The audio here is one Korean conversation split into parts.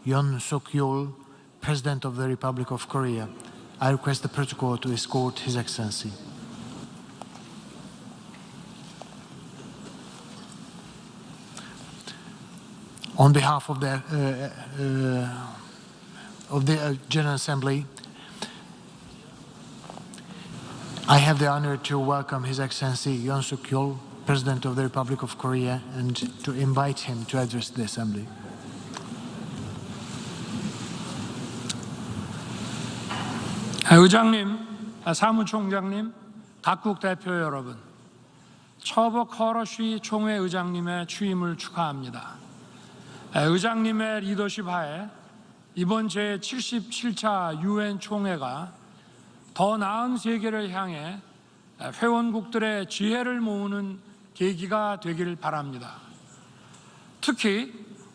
Yoon Suk-yeol, President of the Republic of Korea. I request the protocol to escort His Excellency. On behalf of the General Assembly, I have the honor to welcome His Excellency Yoon Suk-yeol, President of the Republic of Korea, and to invite him to address the Assembly. 의장님, 사무총장님, 각국 대표 여러분, 처버 커러쉬 총회 의장님의 취임을 축하합니다. 의장님의 리더십 하에 이번 제77차 UN 총회가 더 나은 세계를 향해 회원국들의 지혜를 모으는 계기가 되길 바랍니다. 특히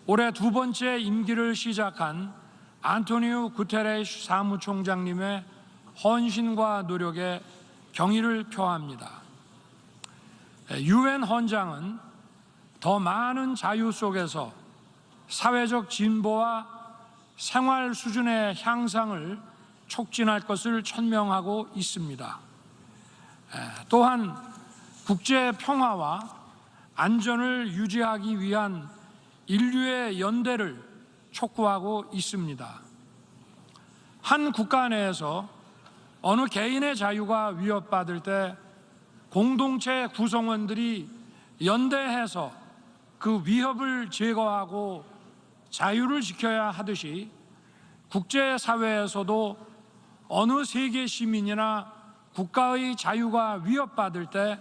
올해 두 번째 임기를 시작한 안토니오 구테레스 사무총장님의 헌신과 노력에 경의를 표합니다. UN 헌장은 더 많은 자유 속에서 사회적 진보와 생활 수준의 향상을 촉진할 것을 천명하고 있습니다. 또한 국제 평화와 안전을 유지하기 위한 인류의 연대를 촉구하고 있습니다. 한 국가 내에서 어느 개인의 자유가 위협받을 때 공동체 구성원들이 연대해서 그 위협을 제거하고 자유를 지켜야 하듯이 국제사회에서도 어느 세계 시민이나 국가의 자유가 위협받을 때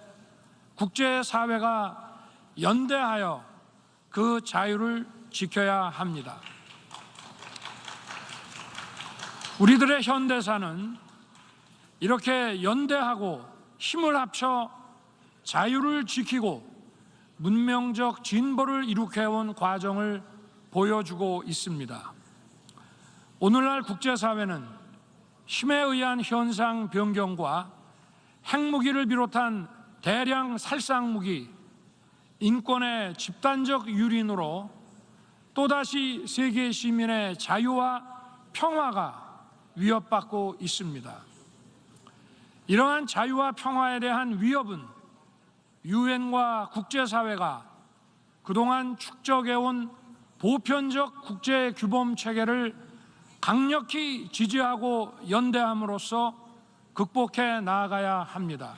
국제사회가 연대하여 그 자유를 지켜야 합니다. 우리들의 현대사는 이렇게 연대하고 힘을 합쳐 자유를 지키고 문명적 진보를 이룩해온 과정을 보여주고 있습니다. 오늘날 국제사회는 힘에 의한 현상 변경과 핵무기를 비롯한 대량 살상무기, 인권의 집단적 유린으로 또다시 세계 시민의 자유와 평화가 위협받고 있습니다. 이러한 자유와 평화에 대한 위협은 유엔과 국제사회가 그동안 축적해온 보편적 국제 규범 체계를 강력히 지지하고 연대함으로써 극복해 나아가야 합니다.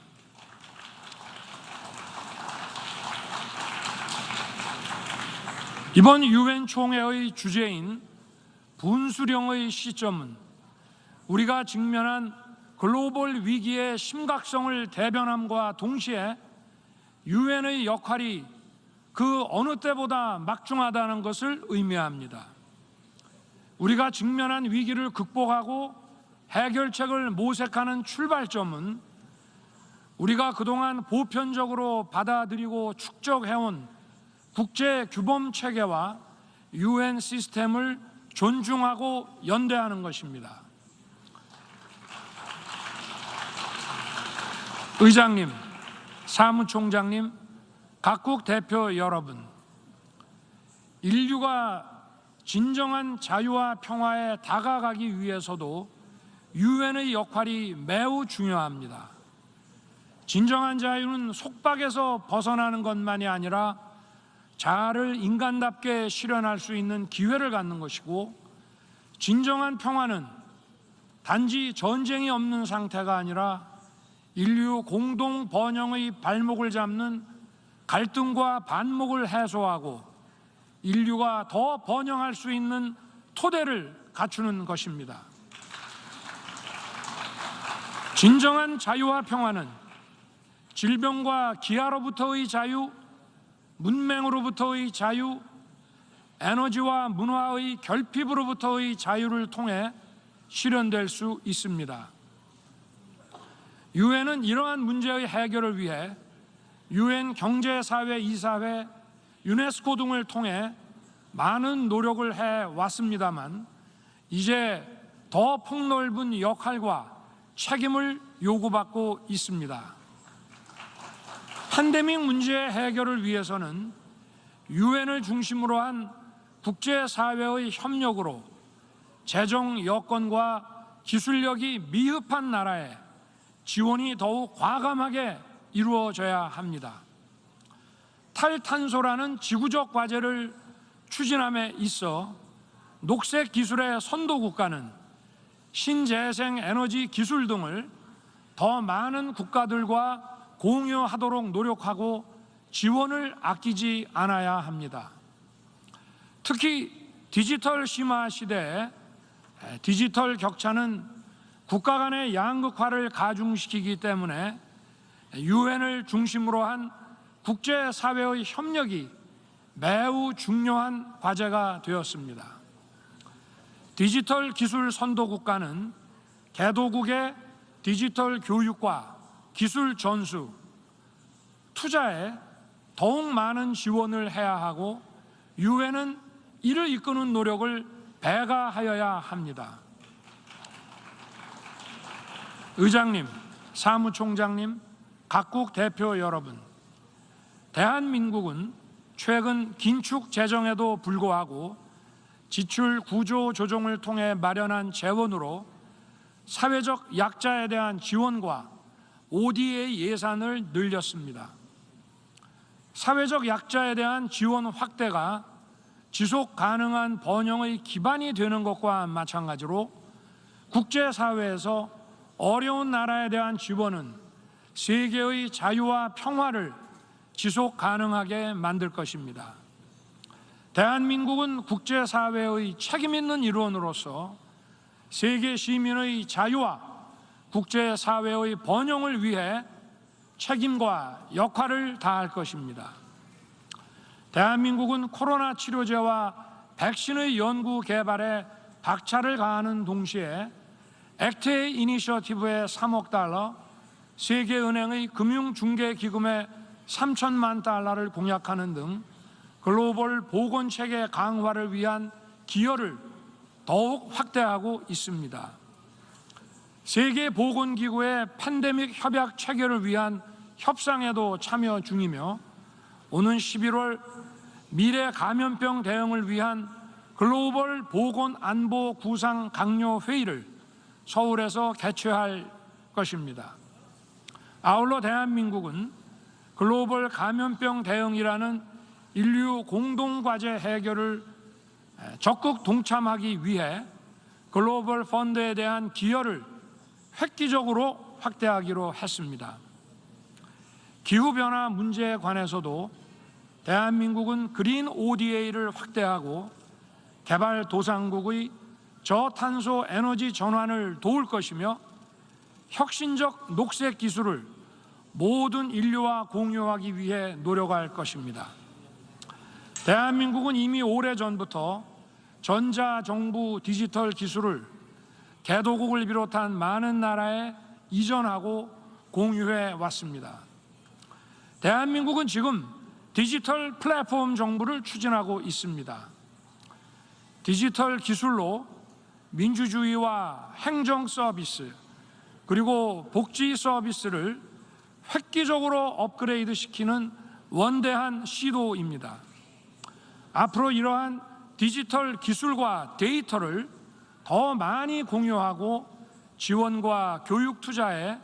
이번 유엔 총회의 주제인 분수령의 시점은 우리가 직면한 글로벌 위기의 심각성을 대변함과 동시에 유엔의 역할이 그 어느 때보다 막중하다는 것을 의미합니다. 우리가 직면한 위기를 극복하고 해결책을 모색하는 출발점은 우리가 그동안 보편적으로 받아들이고 축적해온 국제 규범 체계와 유엔 시스템을 존중하고 연대하는 것입니다. 의장님, 사무총장님, 각국 대표 여러분, 인류가 진정한 자유와 평화에 다가가기 위해서도 유엔의 역할이 매우 중요합니다. 진정한 자유는 속박에서 벗어나는 것만이 아니라 자아를 인간답게 실현할 수 있는 기회를 갖는 것이고, 진정한 평화는 단지 전쟁이 없는 상태가 아니라 인류 공동 번영의 발목을 잡는 갈등과 반목을 해소하고 인류가 더 번영할 수 있는 토대를 갖추는 것입니다. 진정한 자유와 평화는 질병과 기아로부터의 자유, 문맹으로부터의 자유, 에너지와 문화의 결핍으로부터의 자유를 통해 실현될 수 있습니다. 유엔은 이러한 문제의 해결을 위해 유엔 경제사회 이사회, 유네스코 등을 통해 많은 노력을 해왔습니다만 이제 더 폭넓은 역할과 책임을 요구받고 있습니다. 팬데믹 문제의 해결을 위해서는 유엔을 중심으로 한 국제사회의 협력으로 재정 여건과 기술력이 미흡한 나라에 지원이 더욱 과감하게 이루어져야 합니다. 탈탄소라는 지구적 과제를 추진함에 있어 녹색 기술의 선도 국가는 신재생 에너지 기술 등을 더 많은 국가들과 공유하도록 노력하고 지원을 아끼지 않아야 합니다. 특히 디지털 심화 시대에 디지털 격차는 국가 간의 양극화를 가중시키기 때문에 유엔을 중심으로 한 국제사회의 협력이 매우 중요한 과제가 되었습니다. 디지털 기술 선도 국가는 개도국의 디지털 교육과 기술 전수, 투자에 더욱 많은 지원을 해야 하고 유엔은 이를 이끄는 노력을 배가하여야 합니다. 의장님, 사무총장님, 각국 대표 여러분, 대한민국은 최근 긴축 재정에도 불구하고 지출 구조 조정을 통해 마련한 재원으로 사회적 약자에 대한 지원과 ODA 예산을 늘렸습니다. 사회적 약자에 대한 지원 확대가 지속 가능한 번영의 기반이 되는 것과 마찬가지로 국제사회에서 어려운 나라에 대한 지원은 세계의 자유와 평화를 지속 가능하게 만들 것입니다. 대한민국은 국제사회의 책임 있는 일원으로서 세계 시민의 자유와 국제사회의 번영을 위해 책임과 역할을 다할 것입니다. 대한민국은 코로나 치료제와 백신의 연구 개발에 박차를 가하는 동시에 액트의 이니셔티브에 3억 달러, 세계은행의 금융중개기금에 3천만 달러를 공약하는 등 글로벌 보건체계 강화를 위한 기여를 더욱 확대하고 있습니다. 세계보건기구의 팬데믹 협약 체결을 위한 협상에도 참여 중이며 오는 11월 미래 감염병 대응을 위한 글로벌 보건 안보 구상 강요 회의를 서울에서 개최할 것입니다. 아울러 대한민국은 글로벌 감염병 대응이라는 인류 공동과제 해결을 적극 동참하기 위해 글로벌 펀드에 대한 기여를 획기적으로 확대하기로 했습니다. 기후변화 문제에 관해서도 대한민국은 그린 ODA를 확대하고 개발도상국의 저탄소 에너지 전환을 도울 것이며 혁신적 녹색 기술을 모든 인류와 공유하기 위해 노력할 것입니다. 대한민국은 이미 오래전부터 전자정부 디지털 기술을 개도국을 비롯한 많은 나라에 이전하고 공유해 왔습니다. 대한민국은 지금 디지털 플랫폼 정부를 추진하고 있습니다. 디지털 기술로 민주주의와 행정 서비스 그리고 복지 서비스를 획기적으로 업그레이드 시키는 원대한 시도입니다. 앞으로 이러한 디지털 기술과 데이터를 더 많이 공유하고 지원과 교육 투자에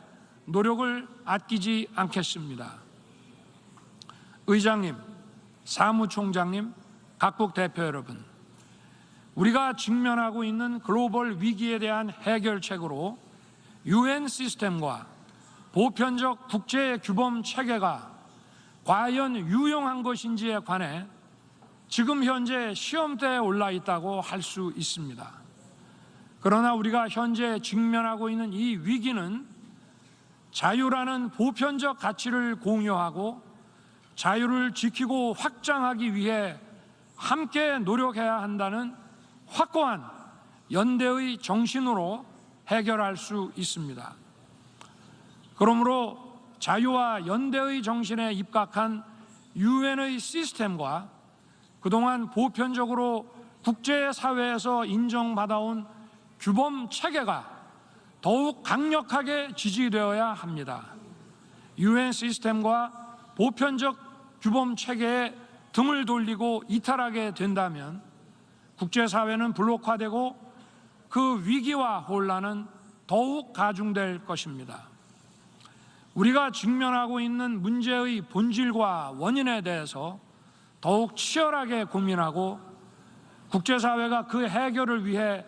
노력을 아끼지 않겠습니다. 의장님, 사무총장님, 각국 대표 여러분, 우리가 직면하고 있는 글로벌 위기에 대한 해결책으로 UN 시스템과 보편적 국제 규범 체계가 과연 유용한 것인지에 관해 지금 현재 시험대에 올라 있다고 할 수 있습니다. 그러나 우리가 현재 직면하고 있는 이 위기는 자유라는 보편적 가치를 공유하고 자유를 지키고 확장하기 위해 함께 노력해야 한다는 확고한 연대의 정신으로 해결할 수 있습니다. 그러므로 자유와 연대의 정신에 입각한 유엔의 시스템과 그동안 보편적으로 국제사회에서 인정받아온 규범 체계가 더욱 강력하게 지지되어야 합니다. 유엔 시스템과 보편적 규범 체계에 등을 돌리고 이탈하게 된다면 국제사회는 블록화되고 그 위기와 혼란은 더욱 가중될 것입니다. 우리가 직면하고 있는 문제의 본질과 원인에 대해서 더욱 치열하게 고민하고 국제사회가 그 해결을 위해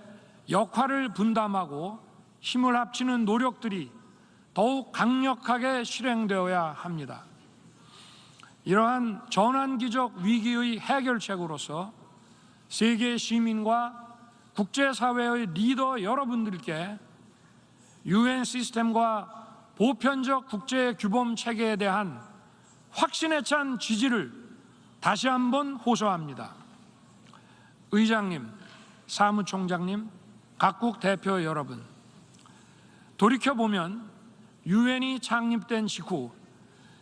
역할을 분담하고 힘을 합치는 노력들이 더욱 강력하게 실행되어야 합니다. 이러한 전환기적 위기의 해결책으로서 세계 시민과 국제사회의 리더 여러분들께 유엔 시스템과 보편적 국제 규범 체계에 대한 확신에 찬 지지를 다시 한번 호소합니다. 의장님, 사무총장님, 각국 대표 여러분, 돌이켜보면 유엔이 창립된 직후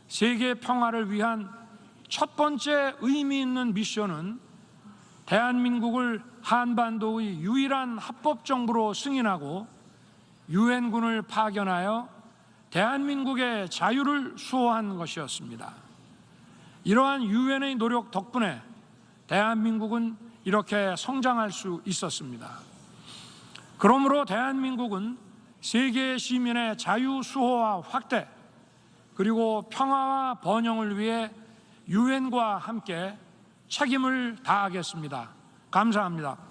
세계 평화를 위한 첫 번째 의미 있는 미션은 대한민국을 한반도의 유일한 합법정부로 승인하고 유엔군을 파견하여 대한민국의 자유를 수호한 것이었습니다. 이러한 유엔의 노력 덕분에 대한민국은 이렇게 성장할 수 있었습니다. 그러므로 대한민국은 세계 시민의 자유 수호와 확대, 그리고 평화와 번영을 위해 유엔과 함께 책임을 다하겠습니다. 감사합니다.